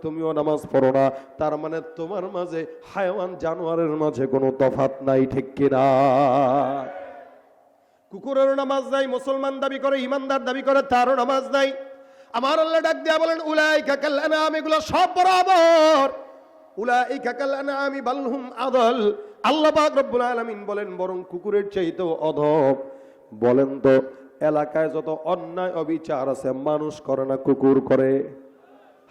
তুমিও নামাজ পড়ো না, তার মানে তোমার মাঝে হায়াওয়ান জানোয়ারের মাঝে কোনো তফাৎ নাই, ঠিক কিনা? কুকুরেরও নামাজ নাই, মুসলমান দাবি করে, ইমানদার দাবি করে, তারও নামাজ নাই। আমার আল্লাহ ডাক দিয়া বলেন উলাইকা কাল আনআম, এগুলো সব বরাবর। উলাইকা কাল আনআম বাল হুম আদাল। আল্লাহ পাক রব্বুল আলামিন বলেন বরং কুকুরের চাইতেও অধম। বলেন তো এলাকায় যত অন্যায় অবিচার আছে মানুষ করে না কুকুর করে?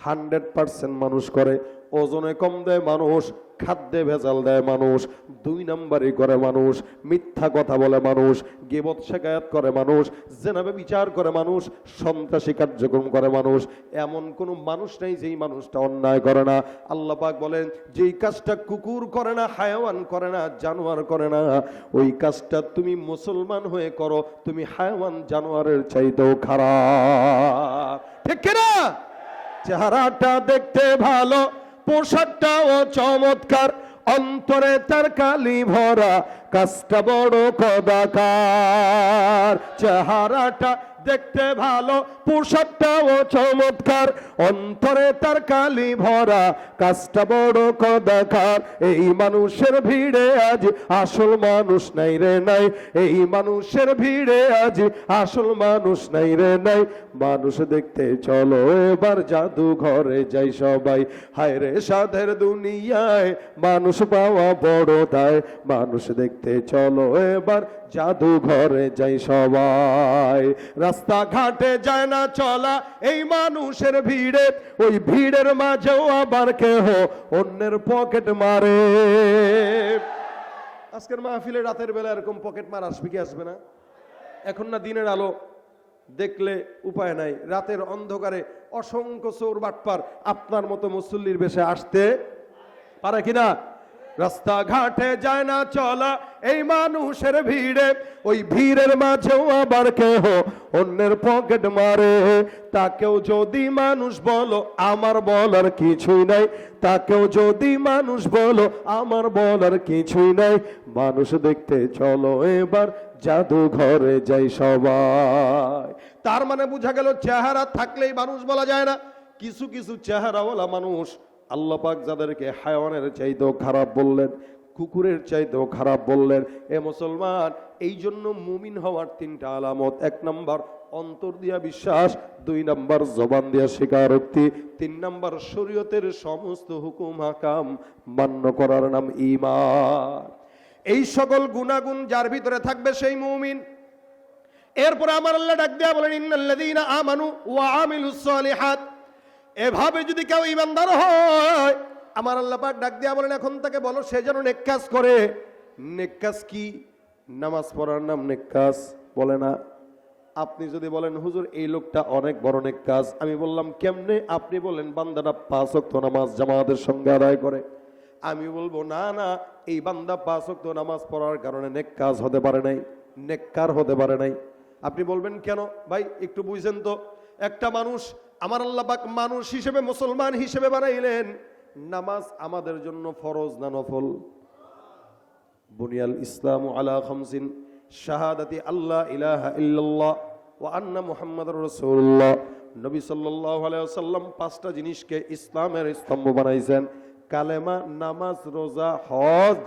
100% মানুষ করে। ওজনে কম দেয় মানুষ, খাদ্যে ভেজাল দেয় মানুষ, 2 নম্বরই করে মানুষ, মিথ্যা কথা বলে মানুষ, গীবত শিকায়াত করে মানুষ, জেনাবে বিচার করে মানুষ, সন্ত্রাসী কার্যক্রম করে মানুষ। এমন কোন মানুষ নেই যেই মানুষটা অন্যায় করে না। আল্লাহ পাক বলেন যেই কাজটা কুকুর করে না, হায়াওয়ান করে না, জানোয়ার করে না, ওই কাজটা তুমি মুসলমান হয়ে করো, তুমি হায়াওয়ান জানোয়ারের চাইতেও খারাপ, ঠিক কিনা? চেহারাটা দেখতে ভালো, পোশাকটাও চমৎকার, অন্তরে তার কালি ভরা, কাজটা বড় কদাকার। চেহারাটা দেখতে ভালো, পোশাকটাও চমৎকার, অন্তরে তার কালি ভরা, কাজটা বড় কদাকার। এই মানুষের ভিড়ে আজ আসল মানুষ নাই রে নাই, এই মানুষের ভিড়ে আজ আসল মানুষ নাই রে নাই। মানুষ দেখতে চলো এবার জাদু ঘরে যাই সবাই, হায় রে সাধের দুনিয়ায় মানুষ পাওয়া বড় দায়। মানুষ দেখতে চলো এবার জাদু ঘরে যাই সবাই। রাস্তাঘাটে যায় না চলা এই মানুষের ভিড়ে, ওই ভিড়ের মাঝেও আবার কেহ অন্যের পকেট মারে। আজকের মাহফিলে রাতের বেলা এরকম পকেট মার আসবে কি আসবে না? এখন না দিনের আলো, দেখলে উপায় নাই। রাতের অন্ধকারে অসংখ্য চোর বাটপার আপনার মতো মুসল্লির বেশে আসতে পারে কিনা? রাস্তাঘাটে যায় না চলা এই মানুষের ভিড়ে, ওই ভিড়ের মাঝেও আবার কেহ অন্যের পকেট মারে। তাকেও যদি মানুষ বলো আমার বলার কিছুই নাই, তাকেও যদি মানুষ বলো আমার বলার কিছুই নাই। মানুষ দেখতে চলো এবার জাদু ঘরে যাই সবাই। তার মানে বোঝা গেল চেহারা থাকলেই মানুষ বলা যায় না। কিছু কিছু চেহারাওয়ালা মানুষ আল্লাহ পাক যাদেরকে হায়াওয়ানের চাইতেও খারাপ বললেন, কুকুরের চাইতেও খারাপ বললেন। এ মুসলমান, এই জন্য মুমিন হওয়ার 3টা আলামত: 1 নম্বর অন্তর দিয়া বিশ্বাস, 2 নম্বর জবান দিয়া স্বীকারোক্তি, 3 নম্বর শরীয়তের সমস্ত হুকুম হাকাম মান্য করার নাম ঈমান। এই সকল গুণাগুণ যার ভিতরে থাকবে সেই মুমিন। এরপরে আমার আল্লাহ ডাক দিয়া বলেন ইন্নাল্লাযীনা আমানু ওয়া আমিলুস সালিহাত। এভাবে যদি কেউ ইমানদার হয়, আমার আল্লাহ পাক ডাক দিয়া বলেন এখন তাকে বলো সে যেন নেক কাজ করে। নেক কাজ কি? নামাজ পড়ার নাম নেক কাজ বলে না? আপনি যদি বলেন হুজুর এই লোকটা অনেক বড় নেক কাজ, আমি বললাম কেমনে? আপনি বলেন বান্দাটা 5 ওয়াক্ত নামাজ জামাতের সঙ্গে আদায় করে। আমি বলবো না না, এই বান্দা 5 ওয়াক্ত নামাজ পড়ার কারণে নেক কাজ হতে পারে নাই, নেককার হতে পারে নাই। আপনি বলবেন কেন? ভাই একটু বুঝেন তো, একটা মানুষ আমার আল্লাহ পাক মানুষ হিসেবে, মুসলমান হিসেবে বানাইলেন। নামাজ আমাদের জন্য ফরজ না নফল? বুনিয়াল ইসলামু আলা খামসিন, শাহাদাতি আল্লাহ ইলাহা ইল্লাল্লাহ ওয়া আন্না মুহাম্মাদুর রাসূলুল্লাহ। নবী সাল্লাল্লাহু আলাইহি ওয়াসাল্লাম 5টা জিনিসকে ইসলামের স্তম্ভ বানাইছেন: কালেমা, নামাজ, রোজা, হজ,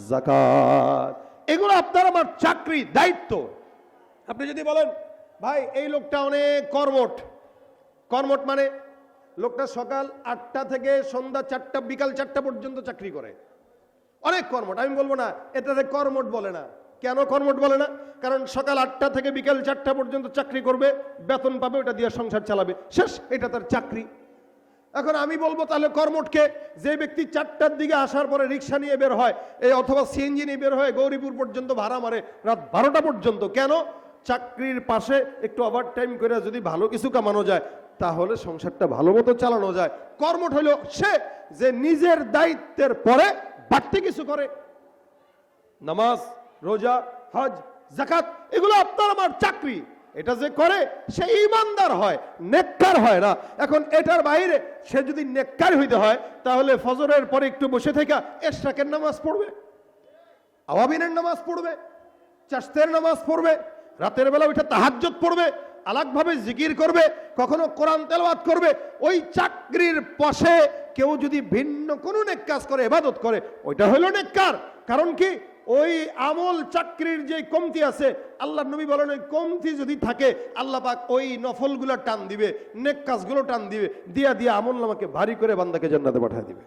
যাকাত। এগুলো আপনার আমার চাকরি, দায়িত্ব। আপনি যদি বলেন ভাই এই লোকটা অনেক কর্মঠ, কর্মঠ মানে লোকটা সকাল 8টা থেকে সন্ধ্যা 4টা, বিকাল 4টা পর্যন্ত চাকরি করে, অনেক কর্মঠ। আমি বলবো না এটাতে কর্মঠ বলে না। কেন কর্মঠ বলে না? কারণ সকাল 8টা থেকে বিকাল 4টা পর্যন্ত চাকরি করবে, বেতন পাবে, ওটা দিয়ে সংসার চালাবে, শেষ, এটা তার চাকরি। এখন আমি বলবো তাহলে কর্মঠকে যে ব্যক্তি 4টার দিকে আসার পরে রিক্সা নিয়ে বের হয়, এই অথবা সিএনজি নিয়ে বের হয়, গৌরীপুর পর্যন্ত ভাড়া মারে রাত 12টা পর্যন্ত। কেন? চাকরির পাশে একটু ওভার টাইম করে যদি ভালো কিছু কামানো যায় তাহলে সংসারটা ভালো মতো চালানো যায়। কর্মঠ হইল সে যে নিজের দায়িত্বের পরে বাড়তি কিছু করে। নামাজ, রোজা, হজ, যাকাত এগুলো আপনার আমার চাকরি। এটা যে করে সে ঈমানদার হয়, নেককার হয় না। এখন এটার বাইরে সে যদি নেককার হইতে হয় তাহলে ফজরের পরে একটু বসে থেকে এশরাকের নামাজ পড়বে, আওয়াবিনের নামাজ পড়বে, চাশতের নামাজ পড়বে, রাতের বেলা ওইটা তাহাজ্জুদ পড়বে, আলাদাভাবে জিকির করবে, কখনো কোরআন তেলাওয়াত করবে। ওই চাকরির পাশে কেউ যদি ভিন্ন কোনো নেক কাজ করে, ইবাদত করে, ওইটা হলো নেককার। কারণ কি, ওই আমল চাকরির যে কমতি আছে, আল্লাহ নবী বলেন ওই কমতি যদি থাকে আল্লাহ পাক ওই নফলগুলো টান দিবে, নেক কাজগুলো টান দিবে, দিয়া দিয়া আমল নামাকে ভারী করে বান্দাকে জান্নাতে পাঠিয়ে দিবে।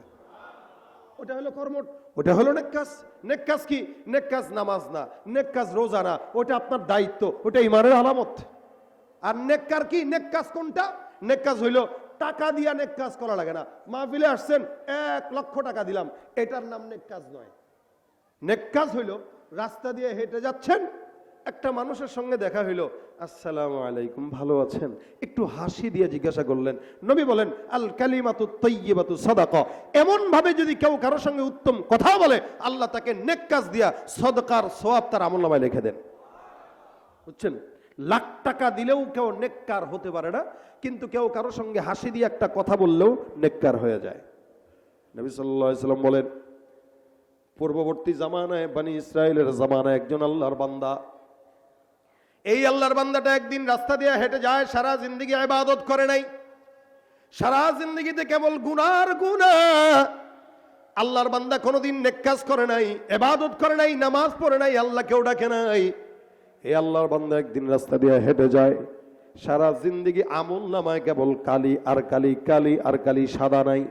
ওটা হলো কর্ম, ওটা হলো নেক কাজ। নেক কাজ কি? নেক কাজ নামাজ না, নেক কাজ রোজা না, ওটা আপনার দায়িত্ব, ওটা ইমানের আলামত। আর নেককার কি? নেক কাজ কোনটা? নেক কাজ হইল টাকা দিয়া নেক কাজ করা লাগে না। মাহফিলে আসছেন 1 লক্ষ টাকা দিলাম, এটার নাম নেক কাজ নয়। নেক কাজ হইল রাস্তা দিয়ে হেঁটে যাচ্ছেন, একটা মানুষের সঙ্গে দেখা হইলো, আসসালামু আলাইকুম, ভালো আছেন, একটু হাসি দিয়ে জিজ্ঞাসা করলেন। নবী বলেন আল কালিমাতু তাইয়্যিবাতু সাদাকা। এমন ভাবে যদি কেউ কারোর সঙ্গে উত্তম কথা বলে, আল্লাহ তাকে নেক কাজ দিয়া সদকার সওয়াব তার আমলনামায় লিখে দেন। বুঝছেন? লাখ টাকা দিলেও কেউ নেককার হতে পারে না, কিন্তু কেউ কারোর সঙ্গে হাসি দিয়ে একটা কথা বললেও নেককার হয়ে যায়। নবী সাল্লাল্লাহু আলাইহি ওয়াসাল্লাম বলেন, পূর্ববর্তী জামানায় বনি ইসরায়েলের জামানায় একজন আল্লাহর বান্দা, এই আল্লাহর বান্দাটা একদিন রাস্তা দিয়ে হেঁটে যায়, সারা জিন্দেগি ইবাদত করে নাই, সারা জিন্দেগিতে কেবল গুনার গুনাহ। আল্লাহর বান্দা কোনোদিন নেক কাজ করে নাই, ইবাদত করে নাই, নামাজ পড়ে নাই, আল্লাহকেও ডাকে নাই। এই আল্লাহর বান্দা একদিন রাস্তা দিয়ে হেঁটে যায়, সারা জিন্দেগি আমল নামায় কেবল কালি আর কালি, কালি আর কালি, সাদা নাই।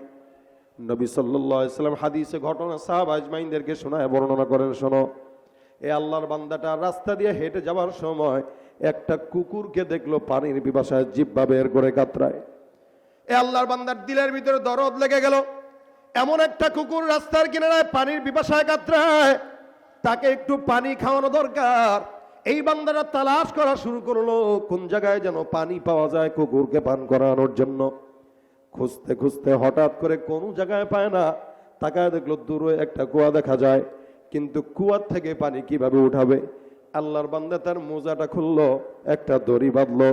নবী সাল্লাল্লাহু আলাইহি ওয়াসাল্লাম হাদিসে ঘটনা সাহাবা আজমাইনদেরকে শোনায় বর্ণনা করেন, শোনো, এই আল্লাহর বান্দাটা রাস্তা দিয়ে হেঁটে যাওয়ার সময় একটা কুকুরকে দেখলো পানির পিপাসায় জিহ্বা বের করে কাতরায়। এই আল্লাহর বান্দার দিলের ভিতরে দরদ লেগে গেল, এমন একটা কুকুর রাস্তার কিনারায় পানির পিপাসায় কাতরায়, তাকে একটু পানি খাওয়ানো দরকার। এই বান্দারা তালাশ করা শুরু করলো কোন জায়গায় যেন পানি পাওয়া যায় কুকুরকে পান করানোর জন্য। খুঁজতে খুঁজতে হঠাৎ করে কোন জায়গায় পায় না, তাকায় দেখলো দূরে একটা কুয়া দেখা যায়, কিন্তু কুয়ার থেকে পানি কিভাবে উঠাবে? আল্লাহর বান্দা তার মোজাটা খুললো, একটা দড়ি বাঁধলো,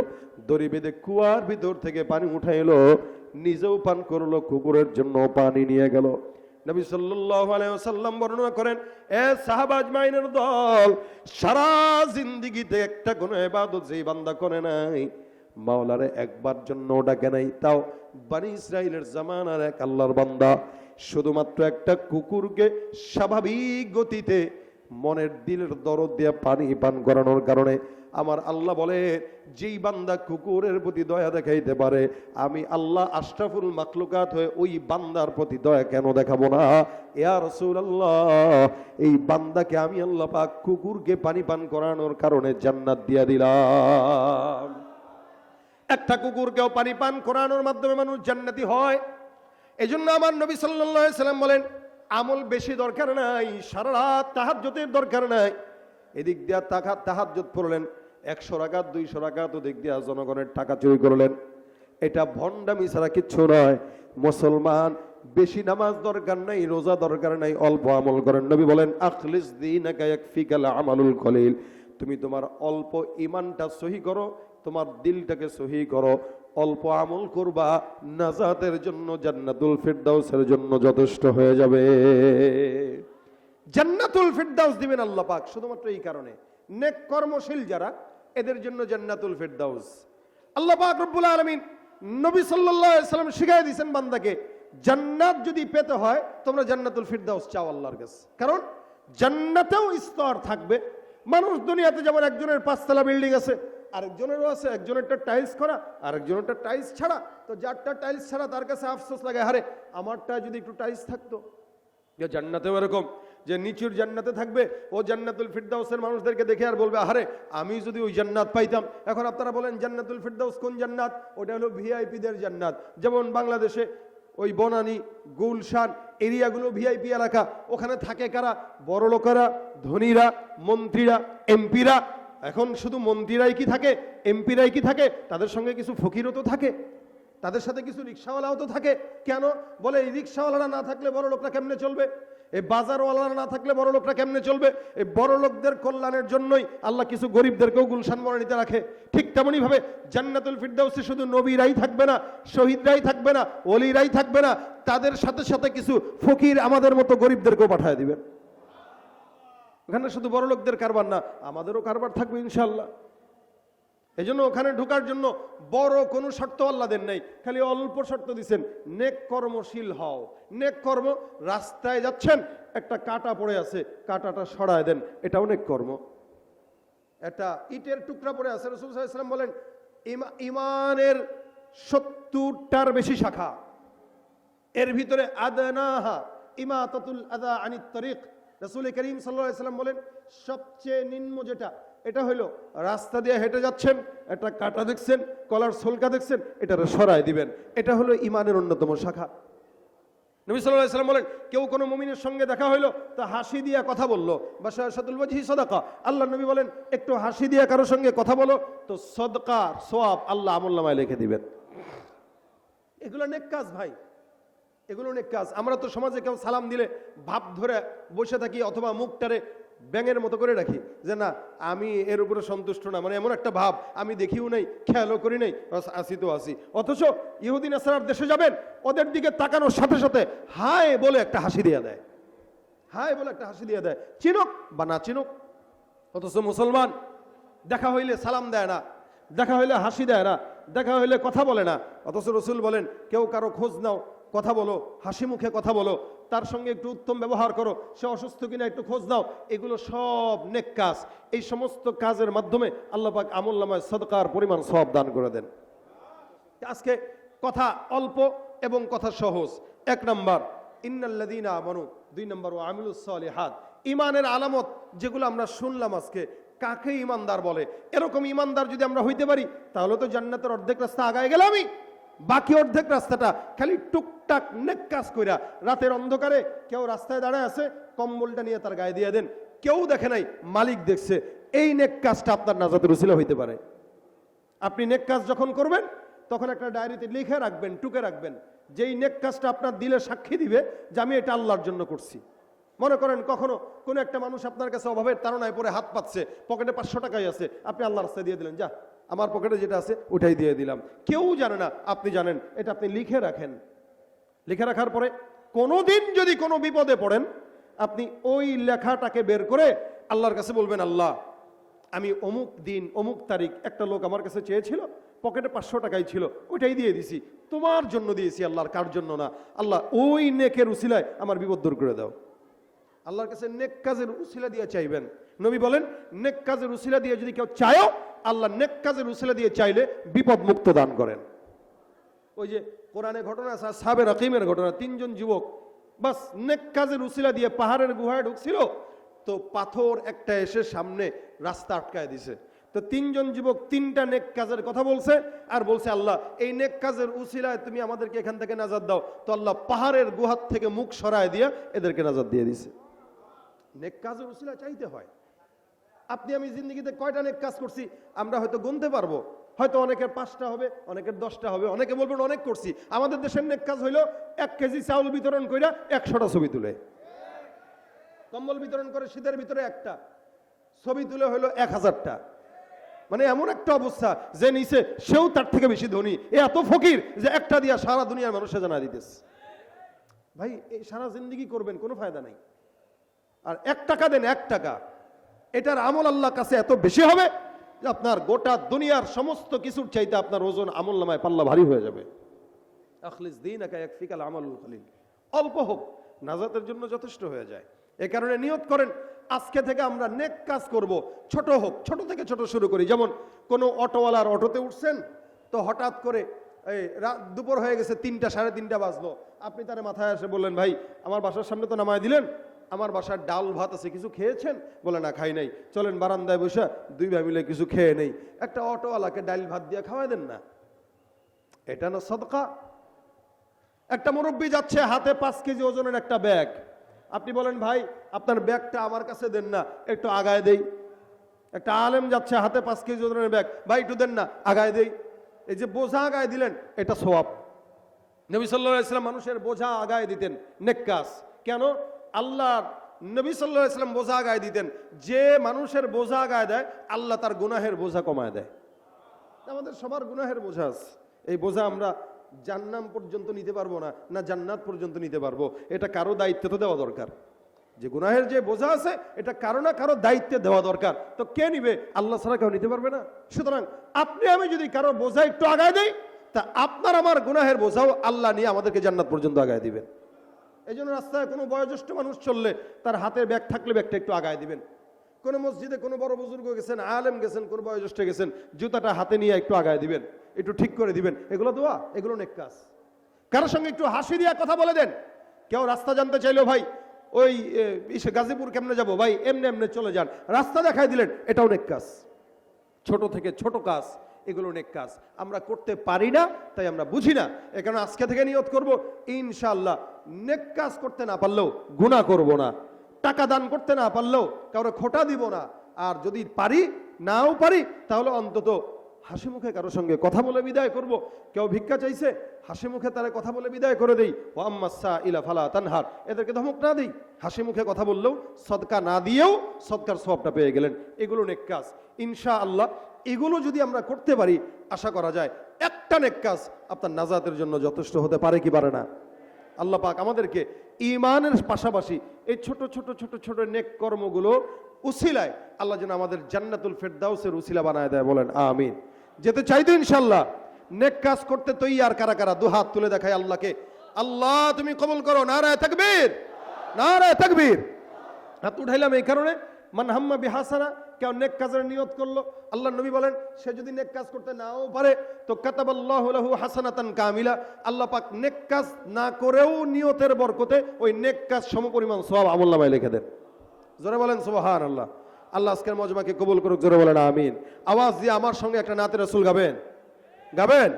দড়ি বেঁধে কুয়ার ভিতর থেকে পানি উঠাইলো, নিজেও পান করলো, কুকুরের জন্য পানি নিয়ে গেল। নবী সাল্লাল্লাহু আলাইহি ওয়াসাল্লাম বর্ণনা করেন, এ সাহাবা আজমাইনের দল, সারা জিন্দেগিতে একটা কোনো ইবাদত যেই বান্দা করে নাই, মাওলারে একবার জন্য ডাকে নাই, তাও বনি ইসরাইলের জামানার এক আল্লাহর বান্দা শুধুমাত্র একটা কুকুরকে স্বাভাবিক গতিতে মনের দিলের দরদ দিয়ে পানি পান করানোর কারণে আমার আল্লাহ বলে, যেই বান্দা কুকুরের প্রতি দয়া দেখাইতে পারে, আমি আল্লাহ আশরাফুল মাখলুকাত হয়ে ওই বান্দার প্রতি দয়া কেন দেখাবো না? ইয়া রাসূলুল্লাহ, এই বান্দাকে আমি আল্লাহ পাক কুকুরকে পানি পান করানোর কারণে জান্নাত দিয়ে দিলাম। একটা কুকুরকেও পানি পান করানোর মাধ্যমে মানুষ জান্নাতি হয়। এজন্য আমার নবী সাল্লাল্লাহু আলাইহি সাল্লাম বলেন, আমল বেশি দরকার নাই, সারা রাত তাহাজ্জুদের দরকার নাই। এদিক দিয়া তাহাজ্জুদ পড়লেন 100 রাকাত 200 রাকাত, ওদিক দিয়া জনগণের টাকা চুরি করলেন, এটা ভণ্ডামি ছাড়া কিচ্ছু নয়। মুসলমান, বেশি নামাজ দরকার নাই, রোজা দরকার নাই, অল্প আমল করেন। নবী বলেন, আখলিস দীনাকা ইয়াকফিকাল আমালুল কলিল। তুমি তোমার অল্প ঈমানটা সহি করো, তোমার দিলটাকে সহি করো, অল্প আমল করবা, নাজাতের জন্য, জান্নাতুল ফিরদাউসের জন্য যথেষ্ট হয়ে যাবে। জান্নাতুল ফিরদাউস দিবেন আল্লাহ পাক শুধুমাত্র এই কারণে, নেক কর্মশীল যারা, এদের জন্য জান্নাতুল ফিরদাউস। আল্লাহ পাক রব্বুল আলামিন নবী সাল্লাল্লাহু আলাইহি ওয়াসাল্লাম শিখাই দিয়েছেন বান্দাকে, জান্নাত যদি পেতে হয় তোমরা জান্নাতুল ফিরদাউস চাও আল্লাহর কাছে। কারণ জান্নাতেও স্তর থাকবে। মানুষ দুনিয়াতে যেমন একজনের 5 তলা বিল্ডিং আছে, আরেকজনেরও আছে, একজনেরটা টাইলস করা, আরেকজনেরটা টাইলস ছাড়া। তো যারটা টাইলস ছাড়া তার কাছে আফসোস লাগে, আরে আমারটা যদি একটু টাইলস থাকতো। জান্নাতেও এরকম, যে নিচুর জান্নাতে থাকবে, ও জান্নাতুল ফিরদাউসের মানুষদেরকে দেখে আর বলবে, আরে আমি যদি ওই জান্নাত পাইতাম। এখন আপনারা বলেন জান্নাতুল ফিরদাউস কোন জান্নাত? ওটা হলো ভিআইপিদের জান্নাত। যেমন বাংলাদেশে ওই বনানী, গুলশান এরিয়াগুলো ভিআইপি এলাকা, ওখানে থাকে কারা? বড় লোকেরা, ধনীরা, মন্ত্রীরা, এমপিরা। এখন শুধু মন্ত্রীরাই কি থাকে, এমপিরাই কি থাকে? তাদের সঙ্গে কিছু ফকিরও তো থাকে, তাদের সাথে কিছু রিক্সাওয়ালাও তো থাকে। কেন? বলে এই রিক্সাওয়ালারা না থাকলে বড় লোকরা কেমনে চলবে? এই বাজারওয়ালারা না থাকলে বড় লোকরা কেমনে চলবে? এই বড় লোকদের কল্যাণের জন্যই আল্লাহ কিছু গরিবদেরকেও গুলশান বনানীতে রাখে। ঠিক তেমনি ভাবে জান্নাতুল ফিরদাউসে শুধু নবীরাই থাকবে না, শহীদরাই থাকবে না, ওলিরাই থাকবে না, তাদের সাথে সাথে কিছু ফকির আমাদের মতো গরিবদেরকেও পাঠিয়ে দিবেন। ওখানে শুধু বড় লোকদের কারবার না, আমাদেরও কারবার থাকবে ইনশাআল্লাহ। এই জন্য ওখানে ঢোকার জন্য বড় কোনো শর্ত আল্লাহ দেন নাই, খালি অল্প শর্ত দিচ্ছেন, নেক কর্মশীল হও। নেক কর্ম, রাস্তায় যাচ্ছেন একটা কাঁটা পড়ে আছে, কাঁটাটা সরায় দেন, এটাও নেক কর্ম। একটা ইটের টুকরা পড়ে আছে, রাসূল সাল্লাল্লাহু আলাইহি ওয়াসাল্লাম বলেন ইমানের 70টার বেশি শাখা, এর ভিতরে আদনাহা ইমাতাতুল আযা আনিত তরিক। রাসূল করিম সাল্লাল্লাহু আলাইহি ওয়াসাল্লাম বলেন সবচেয়ে নিম্ন যেটা, এটা হলো রাস্তা দিয়ে হেঁটে যাচ্ছেন, একটা কাঁটা দেখছেন, কলার সলকা দেখছেন, এটারে সরায় দিবেন, এটা হলো ইমানের অন্যতম শাখা। নবী সাল্লাল্লাহু আলাইহি ওয়াসাল্লাম বলেন কেউ কোনো মুমিনের সঙ্গে দেখা হইলো তা হাসি দিয়ে কথা বললো, বাশাশাতুল ওয়াজহি সাদাকা। আল্লাহ নবী বলেন একটু হাসি দিয়ে কারোর সঙ্গে কথা বলো তো সদকার সওয়াব আল্লাহ আমলনামায় লিখে দিবেন। এগুলো নেক কাজ ভাই, এগুলো নেক কাজ। আমরা তো সমাজে কেউ সালাম দিলে ভাব ধরে বসে থাকি, অথবা মুখটারে ব্যাঙের মতো করে রাখি যে না আমি এর উপরে সন্তুষ্ট না, মানে এমন একটা ভাব, আমি দেখিও নাই, খেয়ালও করি নাই, আসি তো আসি। অথচ ইহুদি নাসারার দেশে যাবেন, ওদের দিকে তাকানোর সাথে সাথে হায় বলে একটা হাসি দিয়ে দেয়, হায় বলে একটা হাসি দিয়ে দেয়, চিনুক বা না চিনুক। অথচ মুসলমান দেখা হইলে সালাম দেয় না, দেখা হইলে হাসি দেয় না, দেখা হইলে কথা বলে না। অথচ রসুল বলেন কেউ কারো খোঁজ নাও, কথা বলো, হাসি মুখে কথা বলো, তার সঙ্গে একটু উত্তম ব্যবহার করো, সে অসুস্থ কিনা একটু খোঁজ নাও, এগুলো সব নেক কাজ। এই সমস্ত কাজের মাধ্যমে আল্লাহ পাক আমলনামায় সদকার পরিমাণ সওয়াব দান করে দেন। আজকে কথা অল্প এবং কথা সহজ। 1 নাম্বার ইন্নাল্লাযীনা আমানু, 2 নাম্বার ওয়া আমিলুস সালিহাত। ঈমানের আলামত যেগুলো আমরা শুনলাম আজকে, কাকে ঈমানদার বলে? এরকম ঈমানদার যদি আমরা হইতে পারি তাহলে তো জান্নাতের অর্ধেক রাস্তা আগায় গেলামই। বাকি অর্ধেক রাস্তাটা খালি টুকটাক নেক কাজ কইরা, রাতের অন্ধকারে কেউ রাস্তায় দাঁড়ায় আছে, কম্বলটা নিয়ে তার গায়ে দিয়ে দেন, কেউ দেখে নাই, মালিক দেখছে, এই নেক কাজটা আপনার নাজাতের উসিলা হইতে পারে। আপনি নেক কাজ যখন করবেন তখন একটা ডায়েরিতে লিখে রাখবেন, টুকে রাখবেন, যেই নেক কাজটা আপনার দিলে সাক্ষী দিবে যে আমি এটা আল্লাহর জন্য করছি। মনে করেন কখনো কোনো একটা মানুষ আপনার কাছে অভাবের তাড়নায় পড়ে হাত পাচ্ছে, পকেটে 500 টাকাই আছে, আপনি আল্লাহর রাস্তায় দিয়ে দিলেন, যা আমার পকেটে যেটা আছে ওটাই দিয়ে দিলাম, কেউ জানে না, আপনি জানেন, এটা আপনি লিখে রাখেন। লিখে রাখার পরে কোনোদিন যদি কোনো বিপদে পড়েন, আপনি ওই লেখাটাকে বের করে আল্লাহর কাছে বলবেন, আল্লাহ আমি অমুক দিন অমুক তারিখ একটা লোক আমার কাছে চেয়েছিল, পকেটে 500 টাকাই ছিল, ওইটাই দিয়ে দিছি, তোমার জন্য দিয়েছি, আল্লাহর কার জন্য না। আল্লাহ ওই নেকের উসিলায় আমার বিপদ দূর করে দাও। আল্লাহর কাছে নেক কাজের উসিলা দিয়ে চাইবেন। নবী বলেন নেক কাজের উসিলা দিয়ে যদি কেউ চায়ও, আল্লাহ নেক কাজের উসিলা দিয়ে চাইলে বিপদ মুক্ত দান করেন। ওই যে কোরআনে ঘটনা আছে, আসহাবে রাকিমের ঘটনা, 3 জন যুবক বাস নেক কাজের উসিলা দিয়ে পাহাড়ের গুহায় ঢুকছিল, তো পাথর একটা এসে সামনে রাস্তা আটকায় দিছে। তো 3 জন যুবক 3টা নেক কাজের কথা বলছে, আর বলছে আল্লাহ এই নেক কাজের উসিলায় তুমি আমাদেরকে এখান থেকে নাজাত দাও। তো আল্লাহ পাহাড়ের গুহার থেকে মুখ সরায় দিয়ে এদেরকে নাজাত দিয়ে দিছে। নেক কাজের উসিলা চাইতে হয়। আপনি আমি জিন্দগিতে কয়টা নেক কাজ করছি আমরা হয়তো গুনতে পারবো, হয়তো অনেকের 5টা হবে, অনেকের 10টা হবে, অনেকে বলবেন অনেক করছি। আমাদের দেশের নেক কাজ হইলো 1 কেজি চাউল বিতরণ কইরা 100টা ছবি তুলে, কম্বল বিতরণ করে শীতের ভিতরে একটা ছবি তুলে হইলো 1000টা। মানে এমন একটা অবস্থা যে নিচে সেও তার থেকে বেশি ধনী, এত ফকির যে একটা দিয়া সারা দুনিয়ার মানুষে জানা দিতেছে। ভাই এই সারা জিন্দগি করবেন, কোনো ফায়দা নাই। আর 1 টাকা দেন, 1 টাকা, এটার আমল আল্লাহর কাছে এত বেশি হবে যে আপনার গোটা দুনিয়ার সমস্ত কিছুর চাইতে আপনার ওজন আমল নামায় পাল্লা ভারী হয়ে যাবে। আখলিস দীনাকা ইয়াকফিকাল আমালুল কলিল, অল্প হোক নাজাতের জন্য যথেষ্ট হয়ে যায়। এই কারণে নিয়ত করেন আজকে থেকে আমরা নেক কাজ করব, ছোট হোক, ছোট থেকে ছোট শুরু করি। যেমন কোনো অটোওয়ালার অটোতে উঠছেন, তো হঠাৎ করে এই দুপুর হয়ে গেছে, 3টা 3:30 বাজলো, আপনি তার মাথায় এসে বললেন ভাই আমার বাসার সামনে তো নামায় দিলেন, আমার বাসার ডাল ভাত আছে, কিছু খেয়েছেন? বলে না খাই নাই। চলেন বারান্দায় বসে 2 ভাই মিলে কিছু খেয়ে নেই। একটা অটোওয়ালাকে ডাল ভাত দিয়ে খাওয়াই দেন না, এটা না সদকা? একটা মুরব্বী যাচ্ছে, হাতে 5 কেজি ওজনের একটা ব্যাগ, আপনি বলেন ভাই আপনার ব্যাগটা আমার কাছে দেন না, একটু আগায় দেই। একটা আলেম যাচ্ছে, হাতে 5 কেজি ওজনের ব্যাগ, ভাই একটু দেন না, আগায় দেই। এই যে বোঝা আগায় দিলেন, এটা সওয়াব। নবী সাল্লাল্লাহু আলাইহি ওয়াসাল্লাম মানুষের বোঝা আগায় দিতেন, নেক কাজ। কেন? আল্লাহ নবী সাল্লাল্লাহু আলাইহি ওয়াসাল্লাম বোঝা আগায় দিতেন, যে মানুষের বোঝা আগায় দেয় আল্লাহ তার গুনাহের বোঝা কমায় দেয়। আমাদের সবার গুনাহের বোঝা আছে, এই বোঝা আমরা জান্নাম পর্যন্ত নিতে পারবো না, না জান্নাত পর্যন্ত নিতে পারবো। এটা কারো দায়িত্ব তো দেওয়া দরকার। যে গুনাহের যে বোঝা আছে এটা কারো না কারো দায়িত্বে দেওয়া দরকার। তো কে নিবে? আল্লাহ ছাড়া কেউ নিতে পারবে না। সুতরাং আপনি আমি যদি কারো বোঝা একটু আগায় দেই, তা আপনার আমার গুনাহের বোঝাও আল্লাহ নিয়ে আমাদেরকে জান্নাত পর্যন্ত আগায় দিবেন। এই জন্য রাস্তায় কোনো বয়োজ্যেষ্ঠ মানুষ চললে তার হাতে ব্যাগ থাকলে ব্যাগটা একটু আগায় দিবেন। কোনো মসজিদে কোনো বড় বুজুর্গ গেছেন, আলেম গেছেন, কোনো বয়োজ্যেষ্ঠ গেছেন, জুতাটা হাতে নিয়ে একটু আগায় দিবেন, একটু ঠিক করে দিবেন। এগুলো দোয়া, এগুলো নেক কাজ। কারোর সঙ্গে একটু হাসি দিয়া কথা বলে দেন। কেউ রাস্তা জানতে চাইলো, ভাই ওই গাজীপুর কেমনে যাব, ভাই এমনি এমনি চলে যান, রাস্তা দেখাই দিলেন, এটাও নেক কাজ। ছোট থেকে ছোট কাজ, এগুলো নেক কাজ। আমরা করতে পারি না, তাই আমরা বুঝি না। এ কারণে আজকে থেকে নিয়ত করব, ইনশাআল্লাহ নেক কাজ করতে না পারলেও গুনাহ করব না, টাকা দান করতে না পারলেও কারো খোটা দিব না, আর যদি পারি নাও পারি তাহলে অন্তত হাসি মুখে কারোর সঙ্গে কথা বলে বিদায় করব। কেউ ভিক্ষা চাইছে, হাসি মুখে তারা কথা বলে বিদায় করে দেই। ওয়া আম্মাসা ইলা ফালা তানহার, এদেরকে ধমক না দিই, হাসি মুখে কথা বললেও, সদকা না দিয়েও সদকার সওয়াবটা পেয়ে গেলেন। এগুলো নেক কাজ। ইনশাআল্লাহ এগুলো যদি আমরা করতে পারি, আশা করা যায় একটা নেক কাজ আপনার নাজাতের জন্য যথেষ্ট হতে পারে কি পারে না? আল্লাহ পাক আমাদেরকে ঈমানের পাশাপাশি এই ছোট ছোট ছোট ছোট নেক কর্মগুলো উসিলায় আল্লাহ যেন আমাদের জান্নাতুল ফেরদাউসের উসিলা বানায় দেয়। বলেন আমিন। যেতে চাইতো ইনশাআল্লাহ। নেক কাজ করতে তৈয়ার কারা কারা? দুহাত তুলে দেখায় আল্লাহকে, আল্লাহ তুমি কবুল করো। নারায়ে তাকবীর, নারায়ে তাকবীর। হাত উঠাইলাম এই কারণে, মান হাম্মা বিহাসানা, কেউ নেক কাজের নিয়ত করলো, আল্লাহ নবী বলেন সে যদি নেক কাজ করতে নাও পারে তো কাতাবাল্লাহু লাহু হাসানাতান কামিলা, আল্লাহ পাক নেক কাজ না করেও নিয়তের বরকতে ওই নেক কাজ সমপরিমাণ সওয়াব আমলনামায় লিখে দেন। জোরে বলেন সুবহানাল্লাহ। আল্লাহ আজকের মজমাকে কবুল করুক। জোরে বলেন আমিন। আওয়াজ দিয়ে আমার সঙ্গে একটা নাতে রাসূল গাবেন, গাবেন।